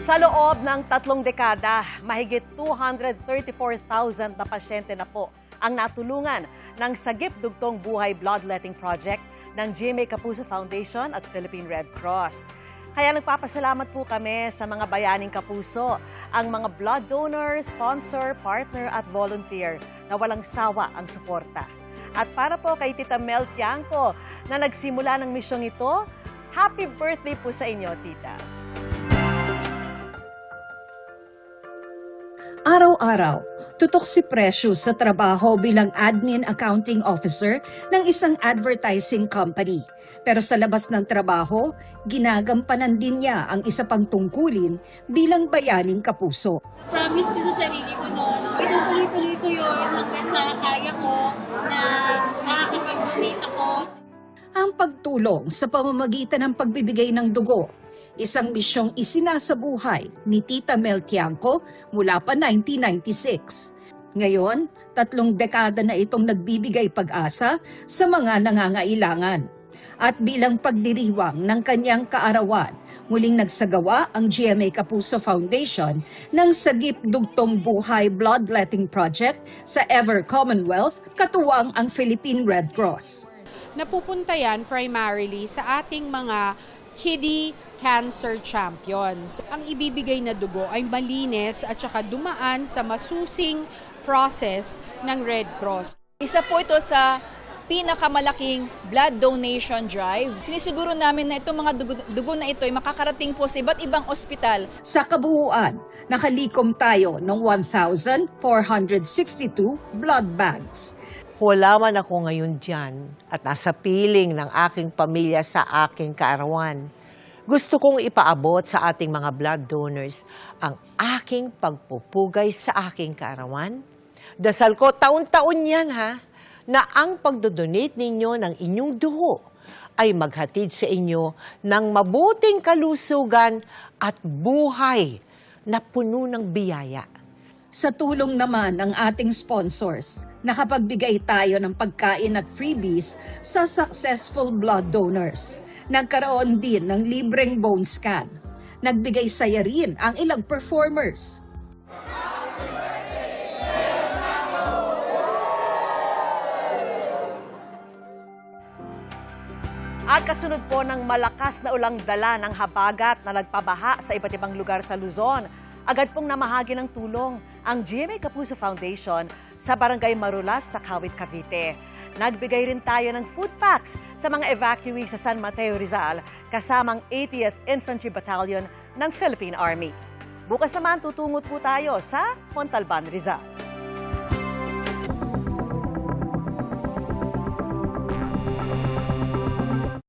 Sa loob ng 3 dekada, mahigit 234,000 na pasyente na po ang natulungan ng Sagip Dugtong Buhay Bloodletting Project ng GMA Kapuso Foundation at Philippine Red Cross. Kaya nagpapasalamat po kami sa mga bayaning kapuso, ang mga blood donor, sponsor, partner at volunteer na walang sawa ang suporta. At para po kay Tita Mel Tiangco na nagsimula ng misyong ito, happy birthday po sa inyo, Tita. Araw-araw, tutok si Precious sa trabaho bilang Admin Accounting Officer ng isang advertising company. Pero sa labas ng trabaho, ginagampanan din niya ang isa pang tungkulin bilang bayaning kapuso. Promise ko sa sarili ko noon, itutuloy-tuloy ko yun hanggang sa kaya ko na makakapag-donate ako. Ang pagtulong sa pamamagitan ng pagbibigay ng dugo, isang misyong isinasabuhay ni Tita Mel Tiangco mula pa 1996. Ngayon, 3 dekada na itong nagbibigay pag-asa sa mga nangangailangan. At bilang pagdiriwang ng kanyang kaarawan, muling nagsagawa ang GMA Kapuso Foundation ng Sagip Dugtong Buhay Bloodletting Project sa Ever Commonwealth, katuwang ang Philippine Red Cross. Napupunta yan primarily sa ating mga kidney cancer champions. Ang ibibigay na dugo ay malinis at saka dumaan sa masusing process ng Red Cross. Isa po ito sa pinakamalaking blood donation drive. Sinisiguro namin na itong mga dugo na ito ay makakarating po sa iba't ibang ospital. Sa kabuuan, nakalikom tayo ng 1,462 blood bags. Wala man ako ngayon dyan at nasa piling ng aking pamilya sa aking kaarawan. Gusto kong ipaabot sa ating mga blood donors ang aking pagpupugay sa aking kaarawan. Dasal ko taon-taon yan na ang pagdodonate ninyo ng inyong dugo ay maghatid sa inyo ng mabuting kalusugan at buhay na puno ng biyaya. Sa tulong naman ng ating sponsors, nakapagbigay tayo ng pagkain at freebies sa successful blood donors. Nagkaroon din ng libreng bone scan. Nagbigay saya rin ang ilang performers. At kasunod po ng malakas na ulang dala ng habagat na nagpabaha sa iba't ibang lugar sa Luzon, agad pong namahagi ng tulong ang GMA Kapuso Foundation sa Barangay Marulas sa Kawit, Cavite. Nagbigay rin tayo ng food packs sa mga evacuees sa San Mateo, Rizal, kasamang 80th Infantry Battalion ng Philippine Army. Bukas naman tutungot po tayo sa Montalban, Rizal.